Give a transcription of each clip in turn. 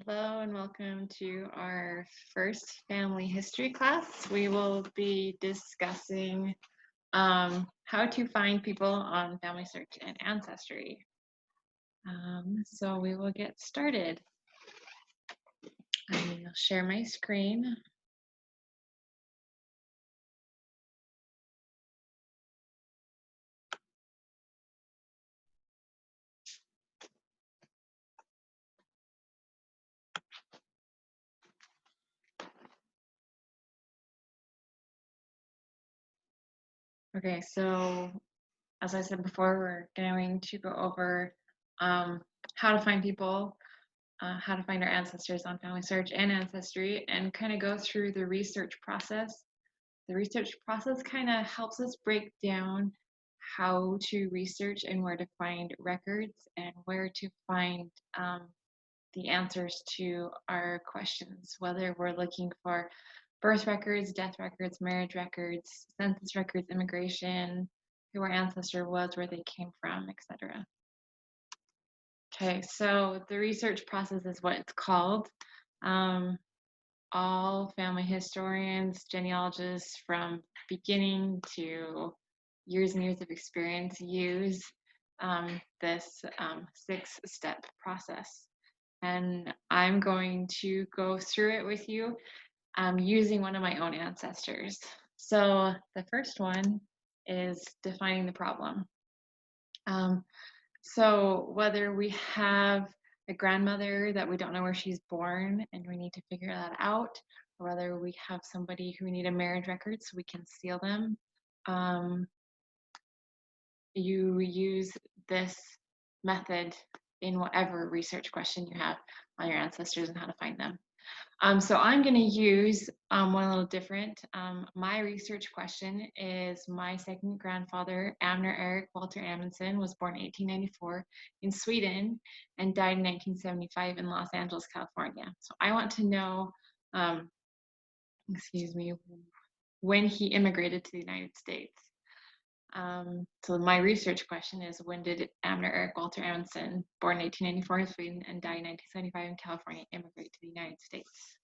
Hello and welcome to our first family history class. We will be discussing how to find people on Family Search and Ancestry. So we will get started. I'll share my screen. Okay, so as I said before, we're going to go over how to find people, how to find our ancestors on Family Search and Ancestry, and kind of go through the research process. The research process kind of helps us break down how to research and where to find records and where to find the answers to our questions, whether we're looking for birth records, death records, marriage records, census records, immigration, who our ancestor was, where they came from, etc. Okay, so the research process is what it's called. All family historians, genealogists from beginning to years and years of experience use this 6-step process. And I'm going to go through it with you using one of my own ancestors. So the first one is defining the problem. So whether we have a grandmother that we don't know where she's born and we need to figure that out, or whether we have somebody who we need a marriage record so we can seal them, you use this method in whatever research question you have on your ancestors and how to find them. So I'm going to use one a little different. My research question is my second grandfather, Abner Eric Walter Amundsen, was born in 1894 in Sweden and died in 1975 in Los Angeles, California. So I want to know, when he immigrated to the United States. So my research question is, when did Abner Eric Walter Amundsen, born in 1894 in Sweden and died in 1975 in California, immigrate to the United States?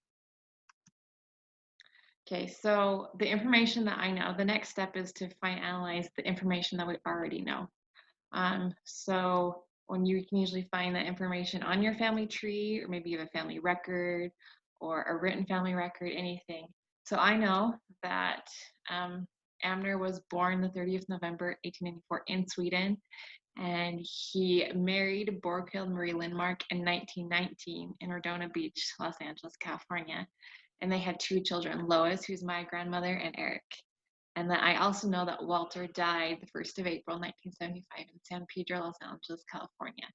Okay, so the information that I know, the next step is to analyze the information that we already know. So when you can usually find that information on your family tree, or maybe you have a family record or a written family record, anything. So I know that Abner was born the 30th of November, 1894 in Sweden, and he married Borghild Marie Lindmark in 1919 in Redona Beach, Los Angeles, California. And they had 2 children, Lois, who's my grandmother, and Eric. And then I also know that Walter died the 1st of April, 1975 in San Pedro, Los Angeles, California.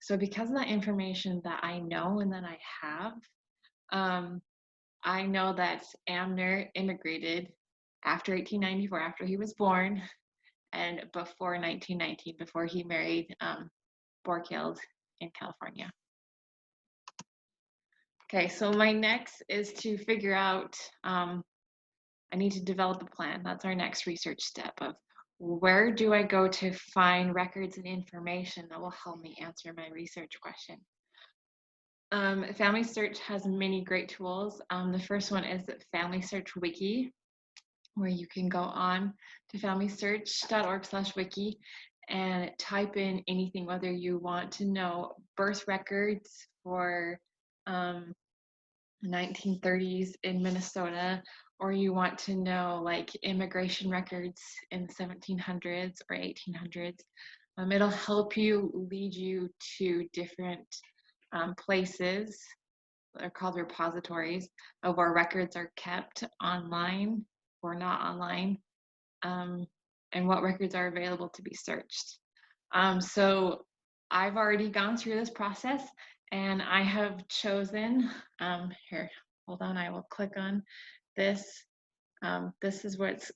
So because of that information that I know and that I have, I know that Abner immigrated after 1894, after he was born, and before 1919, before he married Borghild in California. Okay, so my next is to figure out, I need to develop a plan. That's our next research step of where do I go to find records and information that will help me answer my research question. Family Search has many great tools. The first one is Family Search Wiki, where you can go on to familysearch.org/wiki and type in anything, whether you want to know birth records for 1930s in Minnesota, or you want to know like immigration records in the 1700s or 1800s. It'll help you lead you to different places that are called repositories of where records are kept online or not online, and what records are available to be searched. So I've already gone through this process, and I have chosen, here, hold on, I will click on this. This is what's,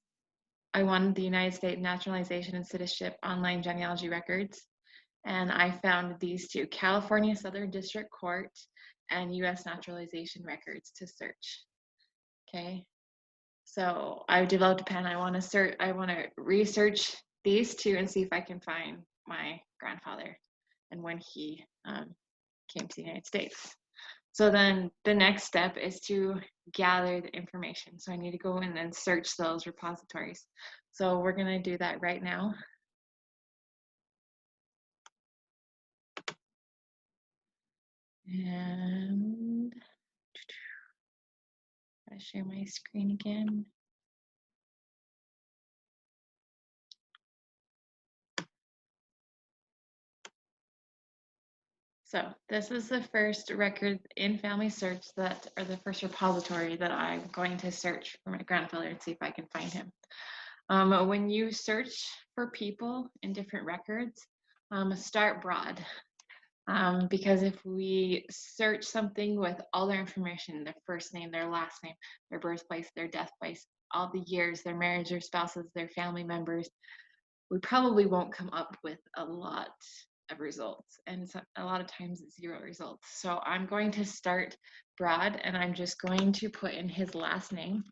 I wanted the United States Naturalization and Citizenship Online Genealogy Records. And I found these 2, California Southern District Court and US Naturalization Records to search. Okay, so I've developed a plan. I want to research these 2 and see if I can find my grandfather and when he came to the United States. So then the next step is to gather the information. So I need to go in and search those repositories. So we're going to do that right now. And I share my screen again. So this is the first record in Family Search that, or the first repository that I'm going to search for my grandfather and see if I can find him. When you search for people in different records, start broad. Because if we search something with all their information, their first name, their last name, their birthplace, their death place, all the years, their marriage, their spouses, their family members, we probably won't come up with a lot of results. And so a lot of times it's 0 results. So I'm going to start broad and I'm just going to put in his last name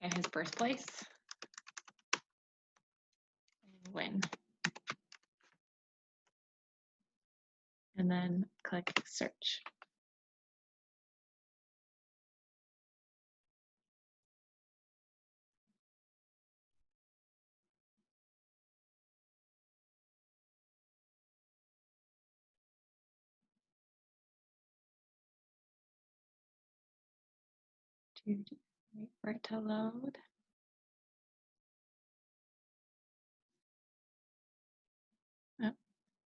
and his birthplace and when. And then click search. Wait for it to load. Oh.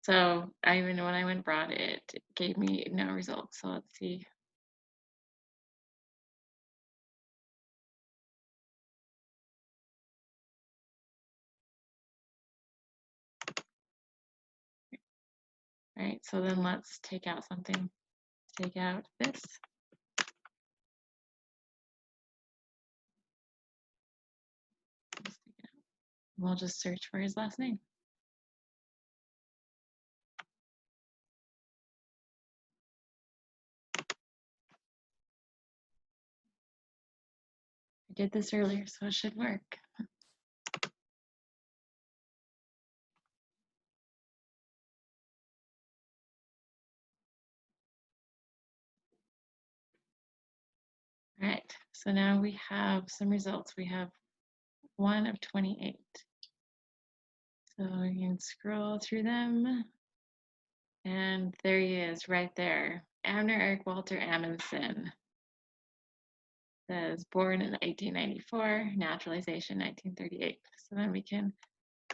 So even when I went broad, it gave me no results. So let's see. All right, so then let's take out something. Take out this. We'll just search for his last name. I did this earlier, so it should work. All right, so now we have some results. We have 1 of 28. So we can scroll through them. And there he is right there. Abner Eric Walter Amundsen. Says born in 1894, naturalization 1938. So then we can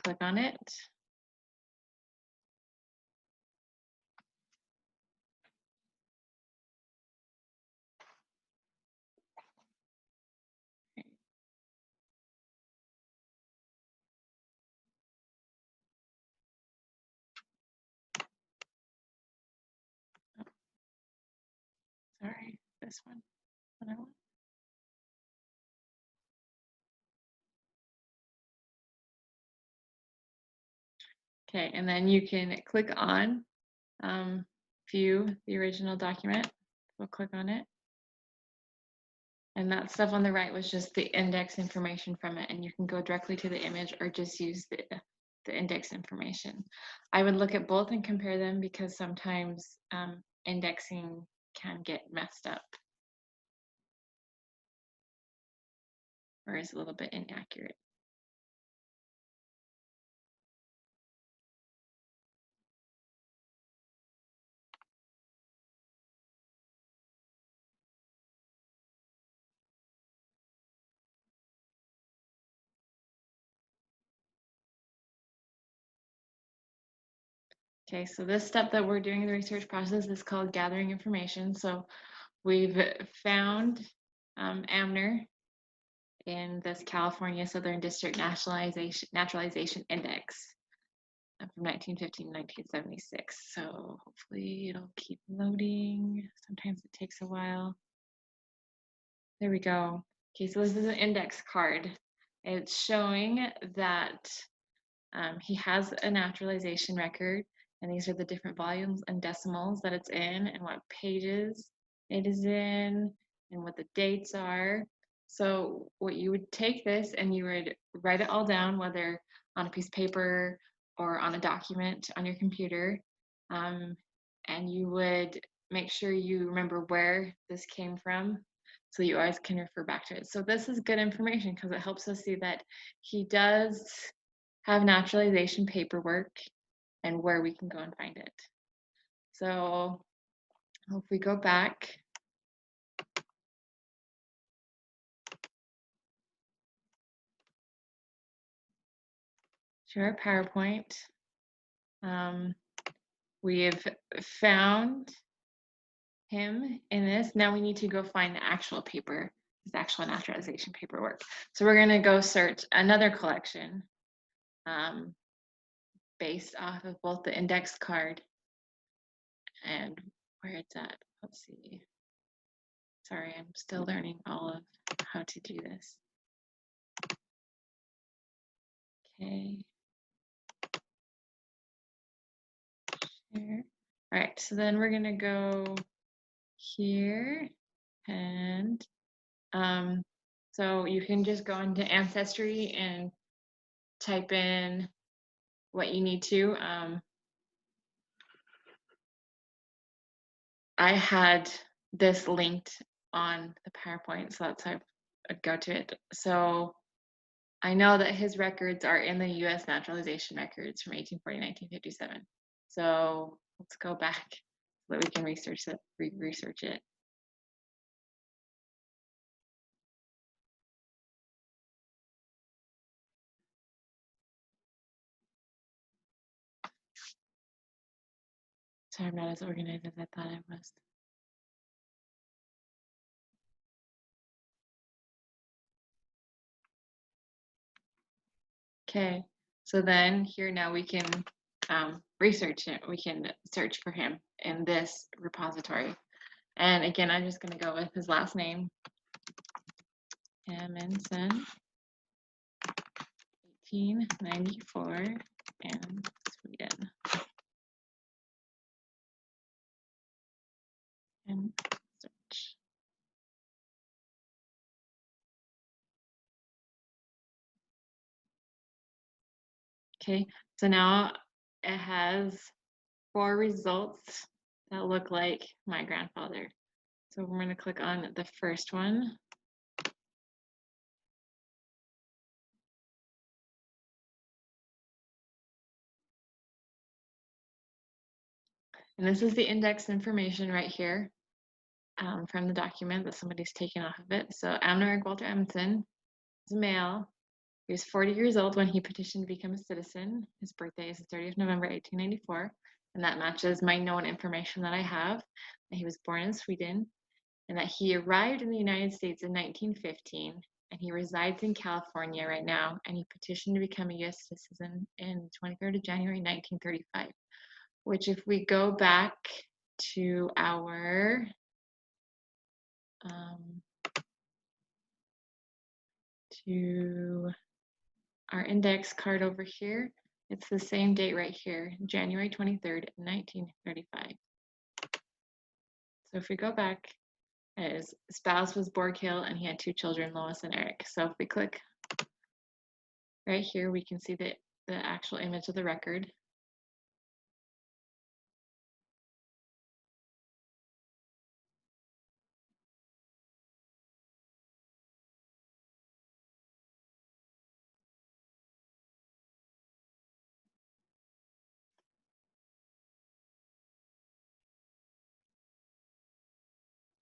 click on it. Sorry, this one. What I want. Okay, and then you can click on view the original document. We'll click on it. And that stuff on the right was just the index information from it. And you can go directly to the image or just use the index information. I would look at both and compare them because sometimes indexing can get messed up or is a little bit inaccurate. Okay, so this step that we're doing in the research process is called gathering information. So we've found Amner in this California Southern District Naturalization Index from 1915 to 1976. So hopefully it'll keep loading. Sometimes it takes a while. There we go. Okay, so this is an index card. It's showing that he has a naturalization record, and these are the different volumes and decimals that it's in, and what pages it is in, and what the dates are. So what you would take this and you would write it all down, whether on a piece of paper or on a document on your computer, And you would make sure you remember where this came from so you always can refer back to it. So this is good information because it helps us see that he does have naturalization paperwork and where we can go and find it. So if we go back, to our PowerPoint, we have found him in this. Now we need to go find the actual paper, his actual naturalization paperwork. So we're going to go search another collection based off of both the index card and where it's at. Let's see. Sorry, I'm still learning all of how to do this. Okay. Share. All right, so then we're gonna go here and so you can just go into Ancestry and type in what you need to. I had this linked on the PowerPoint, so that's how I'd go to it. So I know that his records are in the US naturalization records from 1840 to 1957. So let's go back so that we can research it. Sorry, I'm not as organized as I thought I was. Okay, so then here now we can research it. We can search for him in this repository. And again, I'm just going to go with his last name, Amundsen, 1894, and Sweden. And search. Okay, so now it has 4 results that look like my grandfather. So we're going to click on the first one. And this is the index information right here from the document that somebody's taken off of it. So Amner Walter Amundsen is a male. He was 40 years old when he petitioned to become a citizen. His birthday is the 30th of November, 1894. And that matches my known information that I have. That he was born in Sweden and that he arrived in the United States in 1915. And he resides in California right now. And he petitioned to become a US citizen in 23rd of January, 1935. Which if we go back to our index card over here, it's the same date right here, January 23rd, 1935. So if we go back, his spouse was Borghild and he had 2 children, Lois and Eric. So if we click right here, we can see the actual image of the record.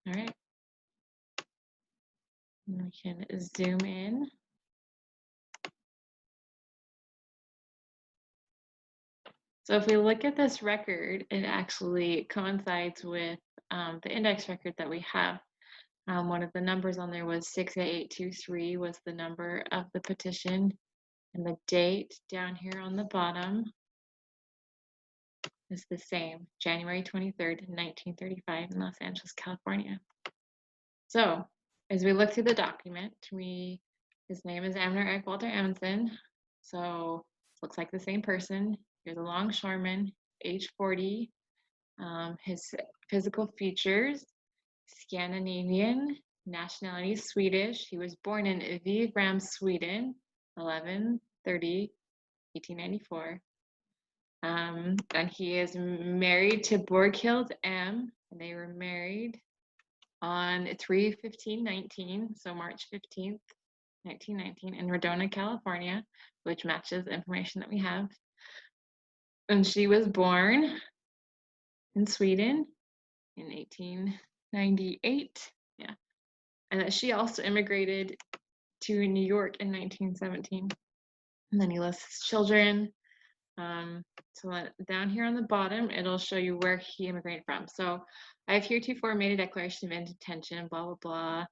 All right. And we can zoom in. So if we look at this record, it actually coincides with the index record that we have. One of the numbers on there was 68823 was the number of the petition, and the date down here on the bottom is the same, January 23rd, 1935 in Los Angeles, California. So as we look through the document, his name is Amner Walter Amundsen, so looks like the same person. Here's a longshoreman, age 40. His physical features, Scandinavian, nationality Swedish. He was born in Vivram, Sweden, 11/30/1894. And he is married to Borghild M. And they were married on 3/15/19, so March 15th, 1919, in Redona, California, which matches the information that we have. And she was born in Sweden in 1898. Yeah. And that she also immigrated to New York in 1917. And then he lists his children. So down here on the bottom, it'll show you where he immigrated from. So I have heretofore made a declaration of intention, blah, blah, blah.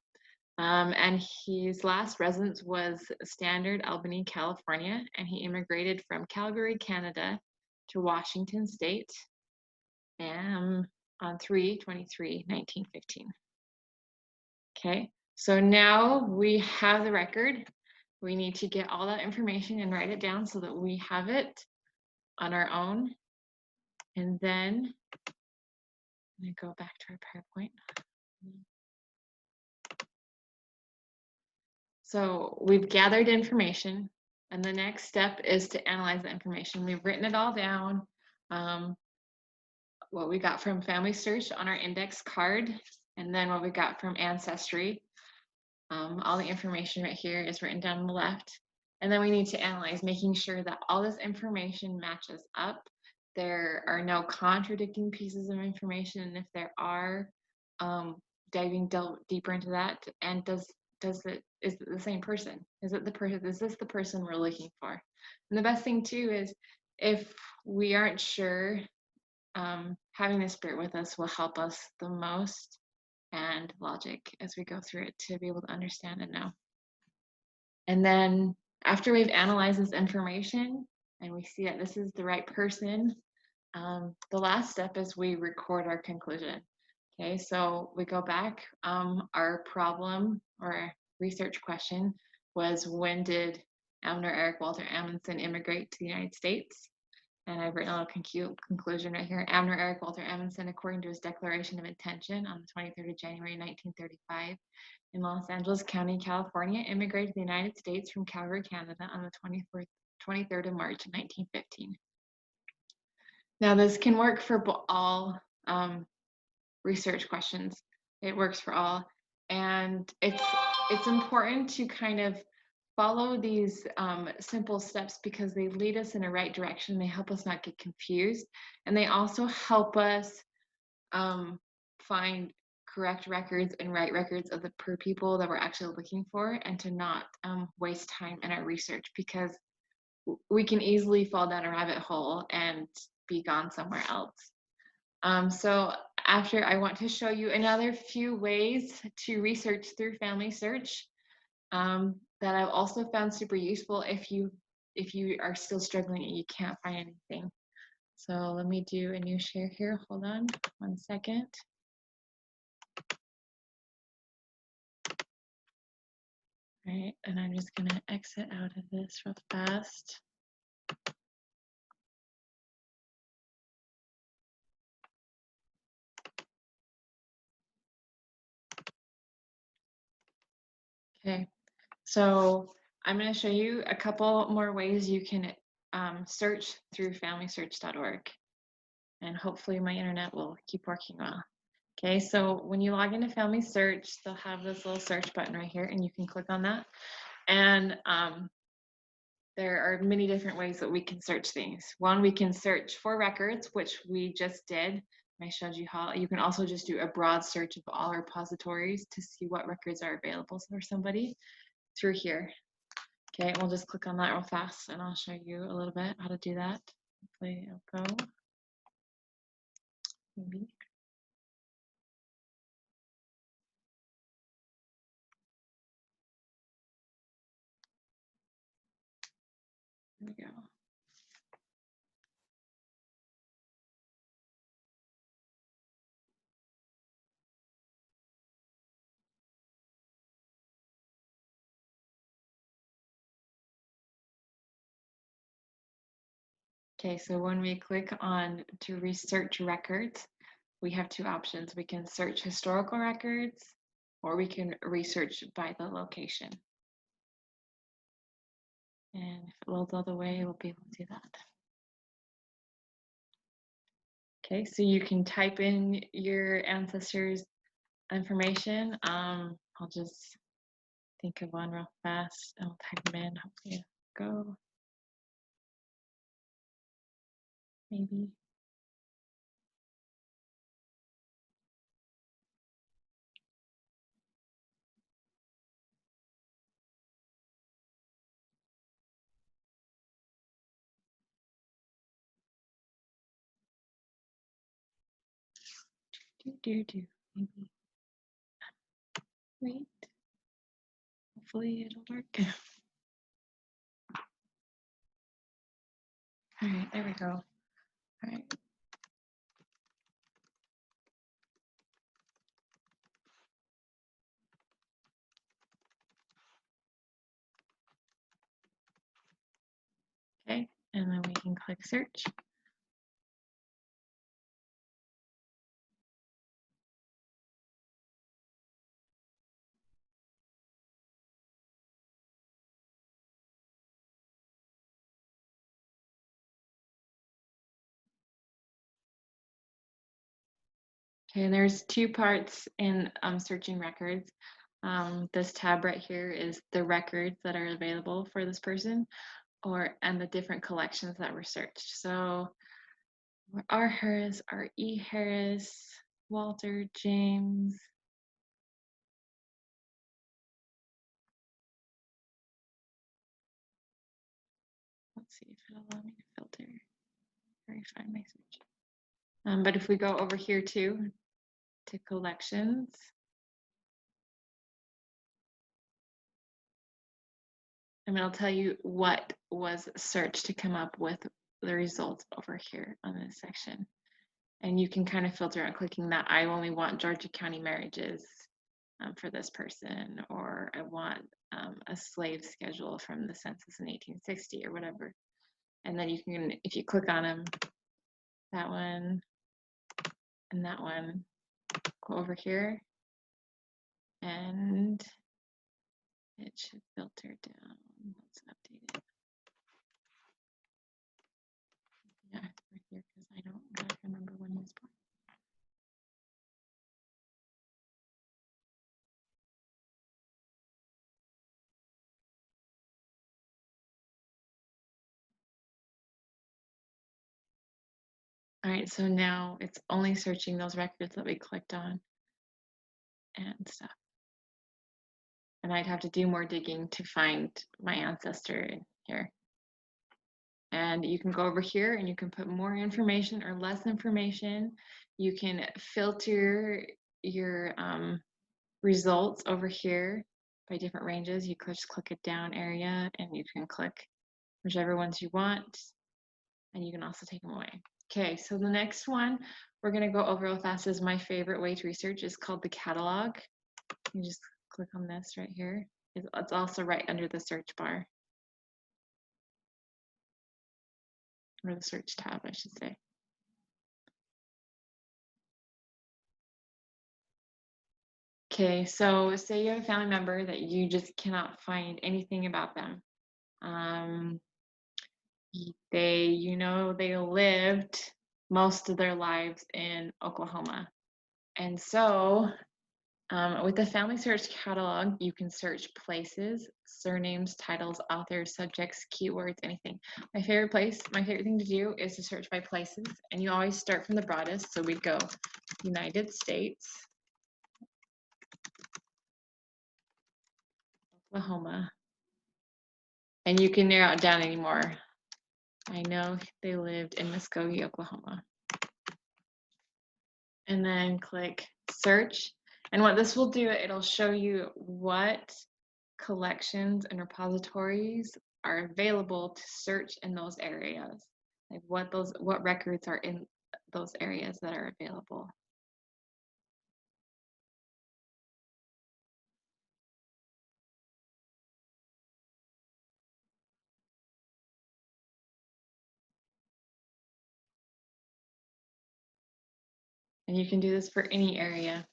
And his last residence was Standard, Albany, California, and he immigrated from Calgary, Canada to Washington State on 3/23/1915. Okay, so now we have the record. We need to get all that information and write it down so that we have it on our own. And then I'm going to go back to our PowerPoint. So we've gathered information, and the next step is to analyze the information. We've written it all down, what we got from Family Search on our index card, and then what we got from Ancestry. All the information right here is written down on the left. And then we need to analyze, making sure that all this information matches up. There are no contradicting pieces of information, and if there are, diving deeper into that. And is it the same person? Is this the person we're looking for? And the best thing too is, if we aren't sure, having the spirit with us will help us the most, and logic as we go through it to be able to understand and know. And then after we've analyzed this information and we see that this is the right person, the last step is we record our conclusion. Okay, so we go back. Our problem or research question was, when did Abner Eric Walter Amundsen immigrate to the United States? And I've written a little conclusion right here. Abner Eric Walter Amundsen, according to his declaration of intention on the 23rd of January 1935 in Los Angeles County, California, immigrated to the United States from Calgary, Canada on the 23rd of March 1915. Now this can work for all research questions. It works for all. And it's important to kind of follow these simple steps, because they lead us in the right direction. They help us not get confused, and they also help us find correct records and right records of the per people that we're actually looking for, and to not waste time in our research, because we can easily fall down a rabbit hole and be gone somewhere else. So after, I want to show you another few ways to research through Family Search that I've also found super useful if you are still struggling and you can't find anything. So let me do a new share here. Hold on 1 second. All right, and I'm just gonna exit out of this real fast. Okay, so I'm going to show you a couple more ways you can search through FamilySearch.org, and hopefully my internet will keep working well. Okay, so when you log into Family Search, they'll have this little search button right here, and you can click on that. And there are many different ways that we can search things. One, we can search for records, which we just did. I showed you how. You can also just do a broad search of all repositories to see what records are available for somebody through here. Okay, we'll just click on that real fast, and I'll show you a little bit how to do that. Hopefully it'll go. Maybe. There we go. Okay, so when we click on to research records, we have two options. We can search historical records, or we can research by the location. And if it loads all the way, we'll be able to do that. Okay, so you can type in your ancestors' information. I'll just think of one real fast. I'll type them in. Hopefully, go. Maybe. Do. Maybe. Wait. Hopefully it'll work. All right, there we go. All right. Okay, and then we can click search. Okay, and there's two parts in searching records. This tab right here is the records that are available for this person, and the different collections that were searched. So R. Harris, R. E. Harris, Walter, James. Let's see if it'll allow me to filter or find my search. But if we go over here to collections, and it'll tell you what was searched to come up with the results over here on this section. And you can kind of filter out clicking that I only want Georgia County marriages for this person, or I want a slave schedule from the census in 1860 or whatever. And then you can, if you click on them, that one and that one, go over here and it should filter down. Let's update it. Yeah, right here because I don't remember when it was born. All right, so now it's only searching those records that we clicked on and stuff. And I'd have to do more digging to find my ancestor here. And you can go over here and you can put more information or less information. You can filter your results over here by different ranges. You just click a down area and you can click whichever ones you want. And you can also take them away. Okay, so the next one we're going to go over real fast is my favorite way to research. Is called the catalog. You just click on this right here. It's also right under the search bar, or the search tab, I should say. Okay, so say you have a family member that you just cannot find anything about them. They lived most of their lives in Oklahoma. And so with the family search catalog, you can search places, surnames, titles, authors, subjects, keywords, anything. My favorite thing to do is to search by places, and you always start from the broadest. So we'd go United States, Oklahoma, and you can narrow it down anymore. I know they lived in Muskogee, Oklahoma. And then click search. And what this will do, it'll show you what collections and repositories are available to search in those areas. Like what records are in those areas that are available. And you can do this for any area.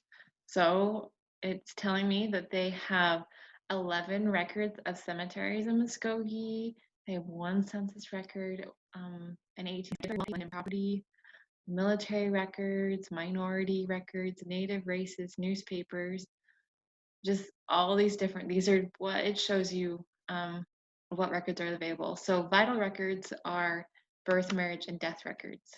So it's telling me that they have 11 records of cemeteries in Muskogee. They have one census record, an 18 property. military records, minority records, native races, newspapers, just all these different, these are what it shows you what records are available. So vital records are birth, marriage, and death records.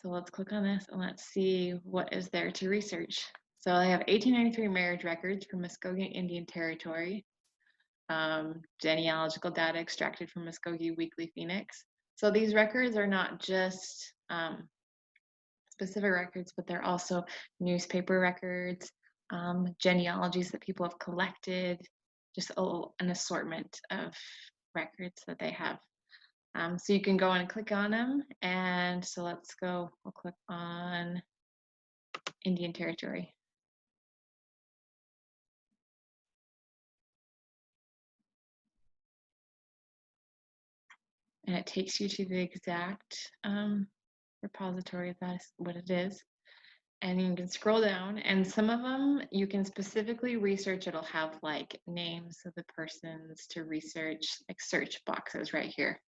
So let's click on this and let's see what is there to research. So I have 1893 marriage records from Muskogee Indian Territory, genealogical data extracted from Muskogee Weekly Phoenix. So these records are not just specific records, but they're also newspaper records, genealogies that people have collected, just an assortment of records that they have. So you can go and click on them. And so let's go, we'll click on Indian Territory. And it takes you to the exact repository if that's what it is. And you can scroll down, and some of them you can specifically research. It'll have like names of the persons to research, like search boxes right here.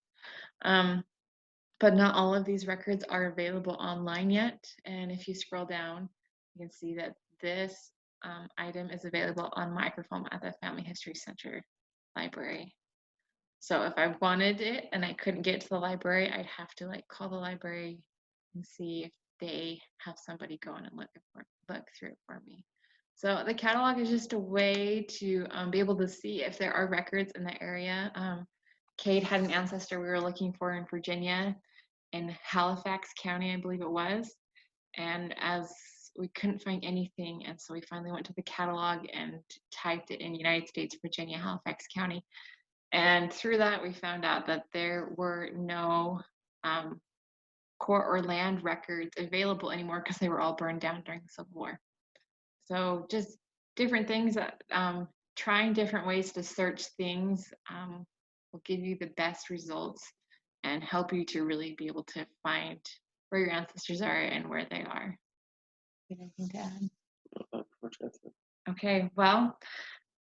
But not all of these records are available online yet. And if you scroll down, you can see that this item is available on microfilm at the Family History Center library. So if I wanted it and I couldn't get to the library, I'd have to like call the library and see if they have somebody go in and look through it for me. So the catalog is just a way to be able to see if there are records in the area. Kate had an ancestor we were looking for in Virginia, in Halifax County, I believe it was. And as we couldn't find anything, and so we finally went to the catalog and typed it in United States, Virginia, Halifax County. And through that, we found out that there were no court or land records available anymore because they were all burned down during the Civil War. So just different things that trying different ways to search things will give you the best results and help you to really be able to find where your ancestors are and where they are. Anything to add? Okay, well,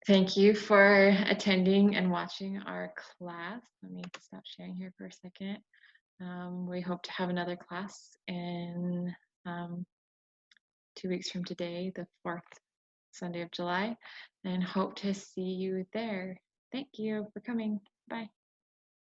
thank you for attending and watching our class. Let me stop sharing here for a second. We hope to have another class in 2 weeks from today, the 4th Sunday of July, and hope to see you there. Thank you for coming. Bye.